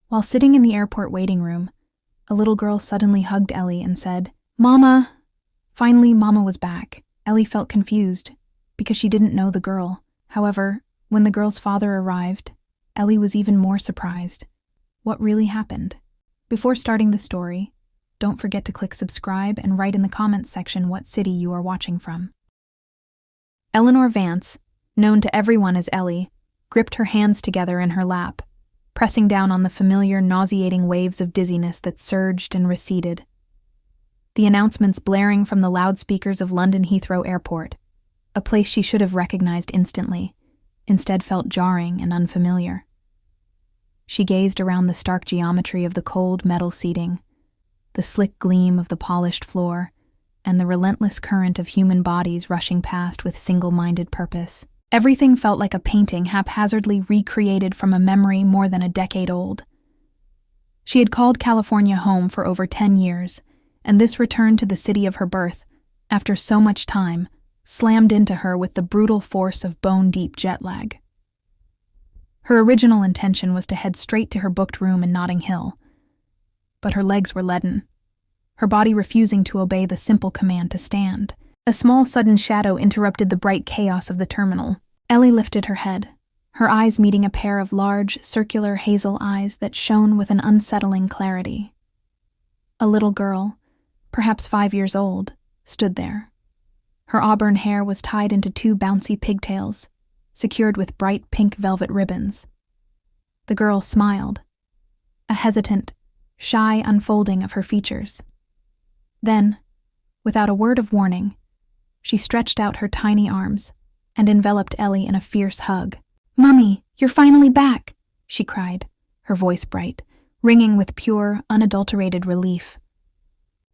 While sitting in the airport waiting room, a little girl suddenly hugged Ellie and said, "Mama!" Finally, Mama was back. Ellie felt confused because she didn't know the girl. However, when the girl's father arrived, Ellie was even more surprised. What really happened? Before starting the story, don't forget to click subscribe and write in the comments section what city you are watching from. Eleanor Vance, known to everyone as Ellie, gripped her hands together in her lap, pressing down on the familiar, nauseating waves of dizziness that surged and receded. The announcements blaring from the loudspeakers of London Heathrow Airport, a place she should have recognized instantly, instead felt jarring and unfamiliar. She gazed around the stark geometry of the cold metal seating, the slick gleam of the polished floor, and the relentless current of human bodies rushing past with single-minded purpose. Everything felt like a painting haphazardly recreated from a memory more than a decade old. She had called California home for over 10 years, and this return to the city of her birth, after so much time, slammed into her with the brutal force of bone-deep jet lag. Her original intention was to head straight to her booked room in Notting Hill, but her legs were leaden, her body refusing to obey the simple command to stand. A small sudden shadow interrupted the bright chaos of the terminal. Ellie lifted her head, her eyes meeting a pair of large, circular hazel eyes that shone with an unsettling clarity. A little girl, perhaps 5 years old, stood there. Her auburn hair was tied into 2 bouncy pigtails, secured with bright pink velvet ribbons. The girl smiled, a hesitant, shy unfolding of her features. Then, without a word of warning, she stretched out her tiny arms and enveloped Ellie in a fierce hug. "Mummy, you're finally back!" she cried, her voice bright, ringing with pure, unadulterated relief.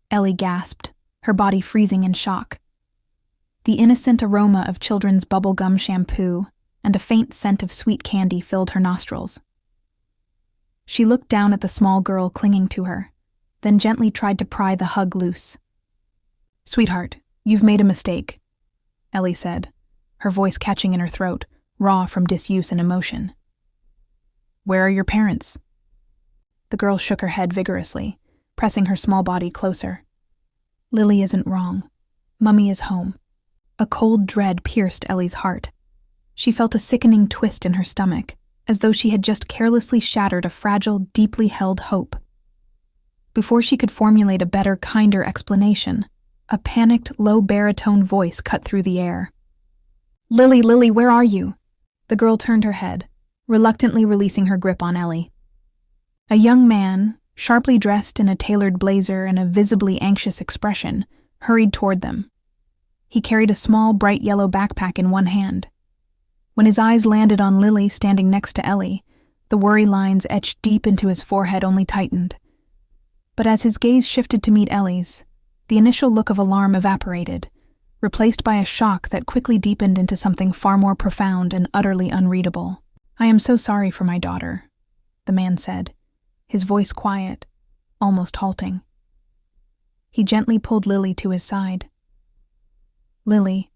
Ellie gasped, her body freezing in shock. The innocent aroma of children's bubblegum shampoo and a faint scent of sweet candy filled her nostrils. She looked down at the small girl clinging to her, then gently tried to pry the hug loose. "Sweetheart, you've made a mistake," Ellie said, her voice catching in her throat, raw from disuse and emotion. "Where are your parents?" The girl shook her head vigorously, pressing her small body closer. "Lily isn't wrong. Mummy is home." A cold dread pierced Ellie's heart. She felt a sickening twist in her stomach, as though she had just carelessly shattered a fragile, deeply held hope. Before she could formulate a better, kinder explanation, a panicked, low-baritone voice cut through the air. Lily, where are you?" The girl turned her head, reluctantly releasing her grip on Ellie. A young man, sharply dressed in a tailored blazer and a visibly anxious expression, hurried toward them. He carried a small, bright yellow backpack in one hand. When his eyes landed on Lily standing next to Ellie, the worry lines etched deep into his forehead only tightened. But as his gaze shifted to meet Ellie's, the initial look of alarm evaporated, replaced by a shock that quickly deepened into something far more profound and utterly unreadable. "I am so sorry for my daughter," the man said, his voice quiet, almost halting. He gently pulled Lily to his side. "Lily,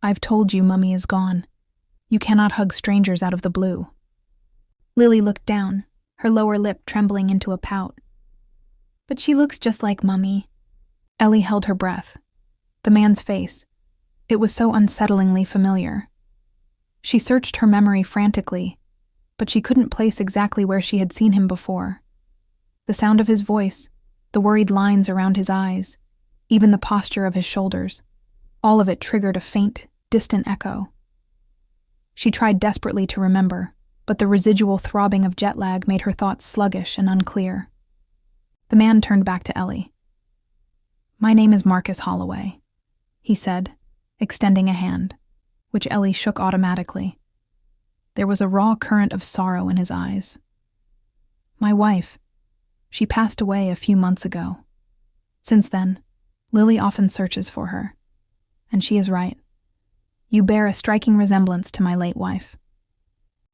I've told you Mummy is gone. You cannot hug strangers out of the blue." Lily looked down, her lower lip trembling into a pout. "But she looks just like Mummy." Ellie held her breath. The man's face, it was so unsettlingly familiar. She searched her memory frantically, but she couldn't place exactly where she had seen him before. The sound of his voice, the worried lines around his eyes, even the posture of his shoulders, all of it triggered a faint, distant echo. She tried desperately to remember, but the residual throbbing of jet lag made her thoughts sluggish and unclear. The man turned back to Ellie. "My name is Marcus Holloway," he said, extending a hand, which Ellie shook automatically. There was a raw current of sorrow in his eyes. "My wife, she passed away a few months ago. Since then, Lily often searches for her, and she is right. You bear a striking resemblance to my late wife."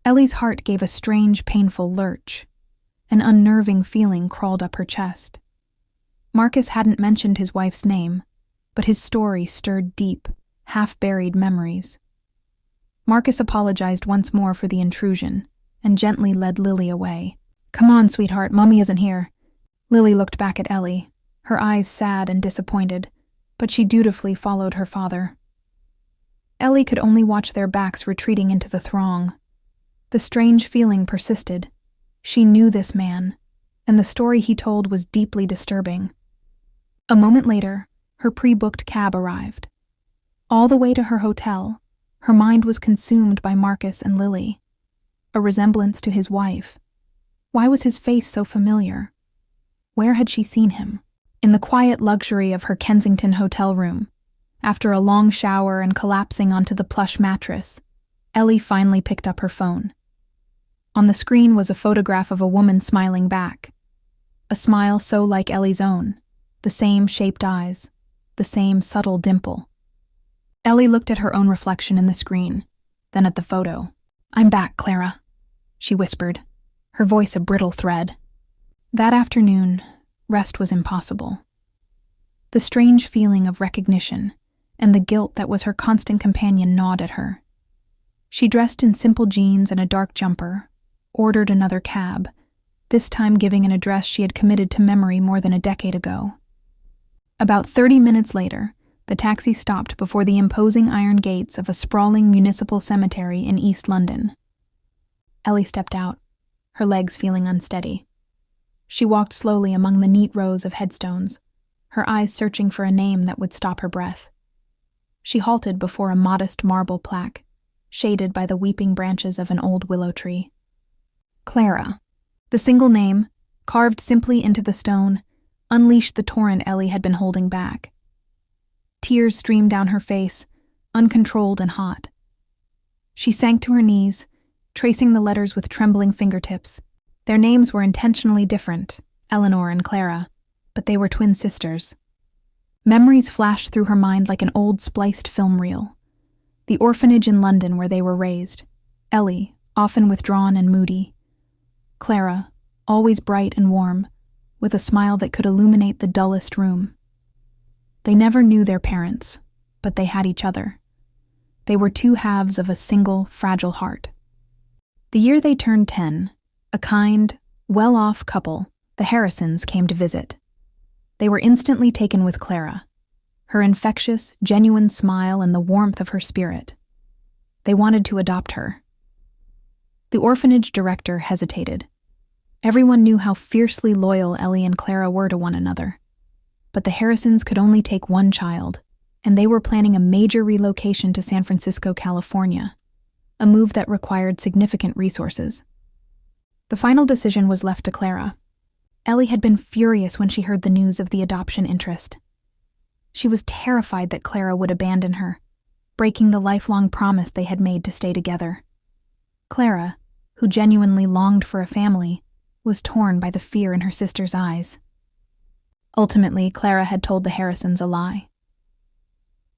Ellie's heart gave a strange, painful lurch. An unnerving feeling crawled up her chest. Marcus hadn't mentioned his wife's name, but his story stirred deep, half-buried memories. Marcus apologized once more for the intrusion and gently led Lily away. Come on, sweetheart, Mommy isn't here. Lily looked back at Ellie, her eyes sad and disappointed, but she dutifully followed her father. Ellie could only watch their backs retreating into the throng. The strange feeling persisted. She knew this man, and the story he told was deeply disturbing. A moment later, her pre-booked cab arrived. All the way to her hotel, her mind was consumed by Marcus and Lily, a resemblance to his wife. Why was his face so familiar? Where had she seen him? In the quiet luxury of her Kensington hotel room, after a long shower and collapsing onto the plush mattress, Ellie finally picked up her phone. On the screen was a photograph of a woman smiling back. A smile so like Ellie's own, the same shaped eyes, the same subtle dimple. Ellie looked at her own reflection in the screen, then at the photo. "I'm back, Clara," she whispered, her voice a brittle thread. That afternoon, rest was impossible. The strange feeling of recognition and the guilt that was her constant companion gnawed at her. She dressed in simple jeans and a dark jumper, ordered another cab, this time giving an address she had committed to memory more than a decade ago. About 30 minutes later, the taxi stopped before the imposing iron gates of a sprawling municipal cemetery in East London. Ellie stepped out, her legs feeling unsteady. She walked slowly among the neat rows of headstones, her eyes searching for a name that would stop her breath. She halted before a modest marble plaque, shaded by the weeping branches of an old willow tree. Clara. The single name, carved simply into the stone, unleashed the torrent Ellie had been holding back. Tears streamed down her face, uncontrolled and hot. She sank to her knees, tracing the letters with trembling fingertips. Their names were intentionally different, Eleanor and Clara, but they were twin sisters. Memories flashed through her mind like an old spliced film reel. The orphanage in London where they were raised. Ellie, often withdrawn and moody. Clara, always bright and warm, with a smile that could illuminate the dullest room. They never knew their parents, but they had each other. They were two halves of a single, fragile heart. The year they turned 10, a kind, well-off couple, the Harrisons, came to visit. They were instantly taken with Clara, her infectious, genuine smile and the warmth of her spirit. They wanted to adopt her. The orphanage director hesitated. Everyone knew how fiercely loyal Ellie and Clara were to one another. But the Harrisons could only take one child, and they were planning a major relocation to San Francisco, California, a move that required significant resources. The final decision was left to Clara. Ellie had been furious when she heard the news of the adoption interest. She was terrified that Clara would abandon her, breaking the lifelong promise they had made to stay together. Clara, who genuinely longed for a family, was torn by the fear in her sister's eyes. Ultimately, Clara had told the Harrisons a lie.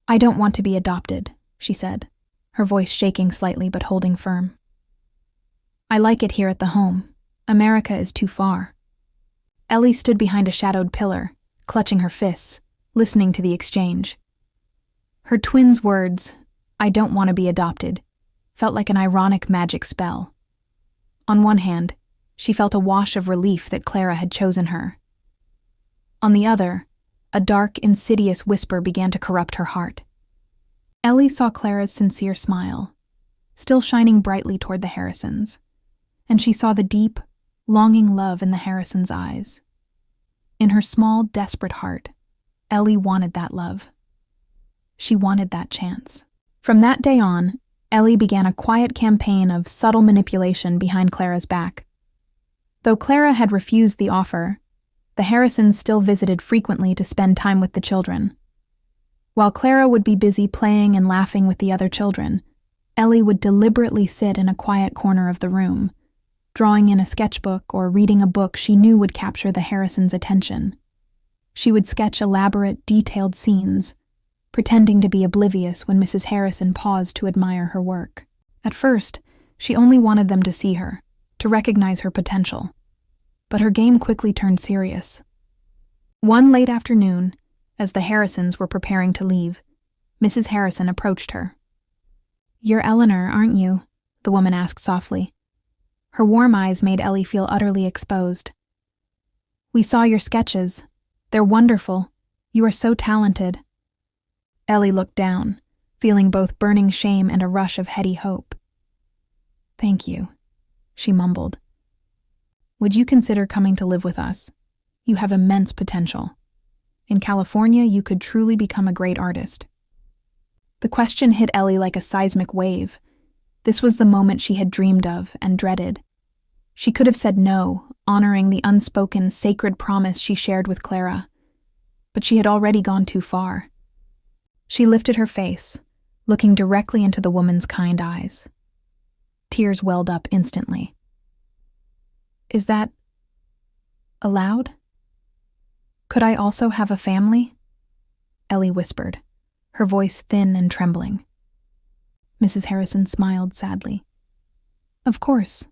"I don't want to be adopted," she said, her voice shaking slightly but holding firm. "I like it here at the home. America is too far." Ellie stood behind a shadowed pillar, clutching her fists, listening to the exchange. Her twins' words, "I don't want to be adopted," felt like an ironic magic spell. On one hand, she felt a wash of relief that Clara had chosen her. On the other, a dark, insidious whisper began to corrupt her heart. Ellie saw Clara's sincere smile, still shining brightly toward the Harrisons, and she saw the deep, longing love in the Harrisons' eyes. In her small, desperate heart, Ellie wanted that love. She wanted that chance. From that day on, Ellie began a quiet campaign of subtle manipulation behind Clara's back. Though Clara had refused the offer, the Harrisons still visited frequently to spend time with the children. While Clara would be busy playing and laughing with the other children, Ellie would deliberately sit in a quiet corner of the room, drawing in a sketchbook or reading a book she knew would capture the Harrisons' attention. She would sketch elaborate, detailed scenes, pretending to be oblivious when Mrs. Harrison paused to admire her work. At first, she only wanted them to see her, to recognize her potential. But her game quickly turned serious. One late afternoon, as the Harrisons were preparing to leave, Mrs. Harrison approached her. "You're Eleanor, aren't you?" the woman asked softly. Her warm eyes made Ellie feel utterly exposed. "We saw your sketches. They're wonderful. You are so talented." Ellie looked down, feeling both burning shame and a rush of heady hope. "Thank you," she mumbled. "Would you consider coming to live with us? You have immense potential. In California, you could truly become a great artist." The question hit Ellie like a seismic wave. This was the moment she had dreamed of and dreaded. She could have said no, honoring the unspoken, sacred promise she shared with Clara. But she had already gone too far. She lifted her face, looking directly into the woman's kind eyes. Tears welled up instantly. "Is that allowed? Could I also have a family?" Ellie whispered, her voice thin and trembling. Mrs. Harrison smiled sadly. "Of course,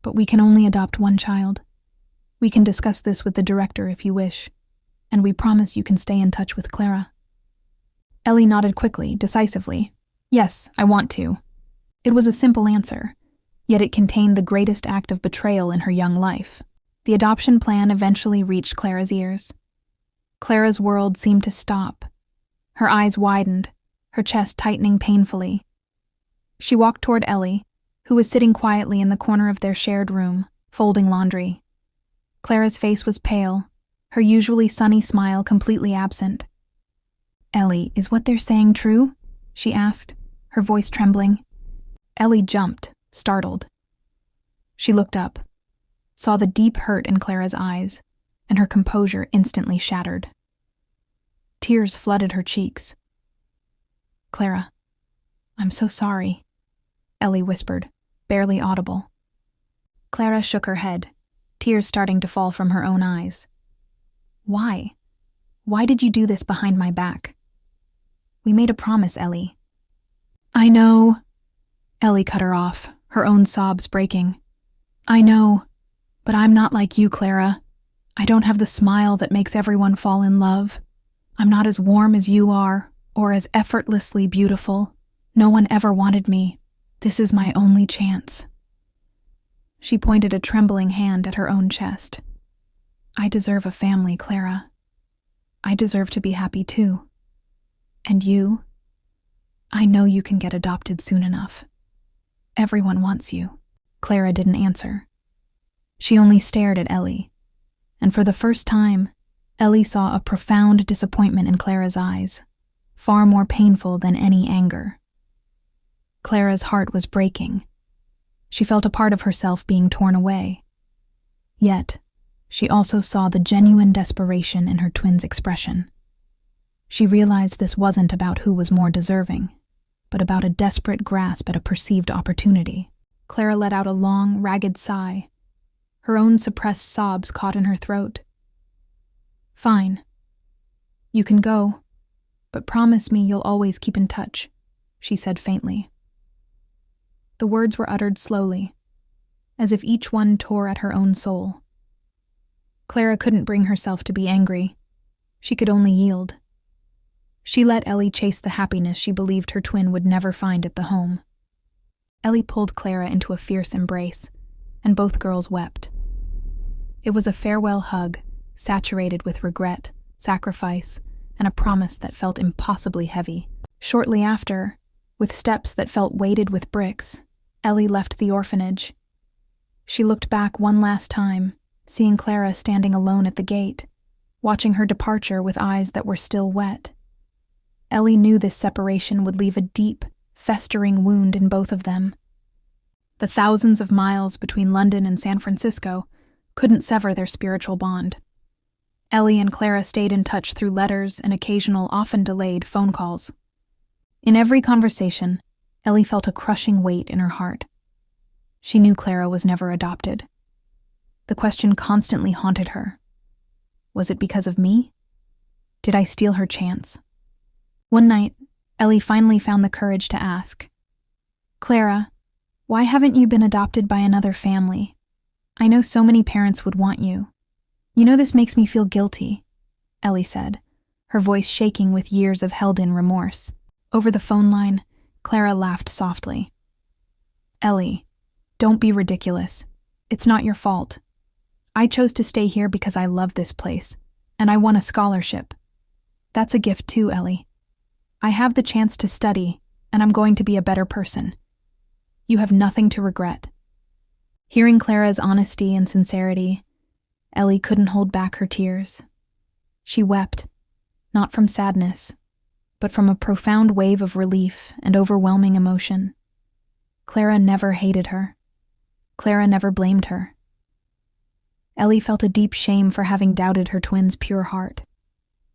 but we can only adopt one child. We can discuss this with the director if you wish, and we promise you can stay in touch with Clara." Ellie nodded quickly, decisively. "Yes, I want to." It was a simple answer, yet it contained the greatest act of betrayal in her young life. The adoption plan eventually reached Clara's ears. Clara's world seemed to stop. Her eyes widened, her chest tightening painfully. She walked toward Ellie, who was sitting quietly in the corner of their shared room, folding laundry. Clara's face was pale, her usually sunny smile completely absent. "Ellie, is what they're saying true?" she asked, her voice trembling. Ellie jumped, startled. She looked up, saw the deep hurt in Clara's eyes, and her composure instantly shattered. Tears flooded her cheeks. "Clara, I'm so sorry," Ellie whispered, barely audible. Clara shook her head, tears starting to fall from her own eyes. "Why? Why did you do this behind my back? We made a promise, Ellie." "I know," Ellie cut her off, her own sobs breaking. "I know, but I'm not like you, Clara. I don't have the smile that makes everyone fall in love. I'm not as warm as you are, or as effortlessly beautiful. No one ever wanted me. This is my only chance." She pointed a trembling hand at her own chest. "I deserve a family, Clara. I deserve to be happy too. And you? I know you can get adopted soon enough. Everyone wants you." Clara didn't answer. She only stared at Ellie, and for the first time, Ellie saw a profound disappointment in Clara's eyes, far more painful than any anger. Clara's heart was breaking. She felt a part of herself being torn away. Yet, she also saw the genuine desperation in her twin's expression. She realized this wasn't about who was more deserving, but about a desperate grasp at a perceived opportunity. Clara let out a long, ragged sigh. Her own suppressed sobs caught in her throat. "Fine. You can go, but promise me you'll always keep in touch," she said faintly. The words were uttered slowly, as if each one tore at her own soul. Clara couldn't bring herself to be angry. She could only yield. She let Ellie chase the happiness she believed her twin would never find at the home. Ellie pulled Clara into a fierce embrace, and both girls wept. It was a farewell hug, saturated with regret, sacrifice, and a promise that felt impossibly heavy. Shortly after, with steps that felt weighted with bricks, Ellie left the orphanage. She looked back one last time, seeing Clara standing alone at the gate, watching her departure with eyes that were still wet. Ellie knew this separation would leave a deep, festering wound in both of them. The thousands of miles between London and San Francisco couldn't sever their spiritual bond. Ellie and Clara stayed in touch through letters and occasional, often delayed, phone calls. In every conversation, Ellie felt a crushing weight in her heart. She knew Clara was never adopted. The question constantly haunted her. Was it because of me? Did I steal her chance? One night, Ellie finally found the courage to ask, "Clara, why haven't you been adopted by another family? I know so many parents would want you. You know this makes me feel guilty," Ellie said, her voice shaking with years of held-in remorse. Over the phone line, Clara laughed softly. "Ellie, Don't be ridiculous. It's not your fault. I chose to stay here because I love this place, and I won a scholarship. That's a gift too, Ellie. I have the chance to study, and I'm going to be a better person. You have nothing to regret." Hearing Clara's honesty and sincerity, Ellie couldn't hold back her tears. She wept, not from sadness, but from a profound wave of relief and overwhelming emotion. Clara never hated her. Clara never blamed her. Ellie felt a deep shame for having doubted her twin's pure heart.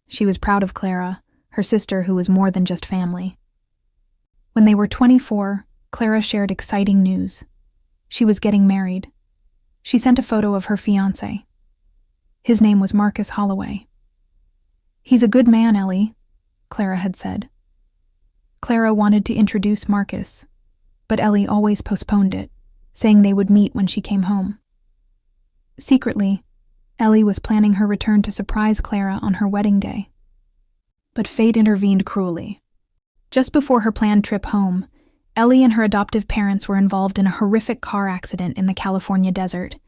She was proud of Clara, her sister who was more than just family. When they were 24, Clara shared exciting news. She was getting married. She sent a photo of her fiancé. His name was Marcus Holloway. "He's a good man, Ellie," Clara had said. Clara wanted to introduce Marcus, but Ellie always postponed it, saying they would meet when she came home. Secretly, Ellie was planning her return to surprise Clara on her wedding day. But fate intervened cruelly. Just before her planned trip home, Ellie and her adoptive parents were involved in a horrific car accident in the California desert.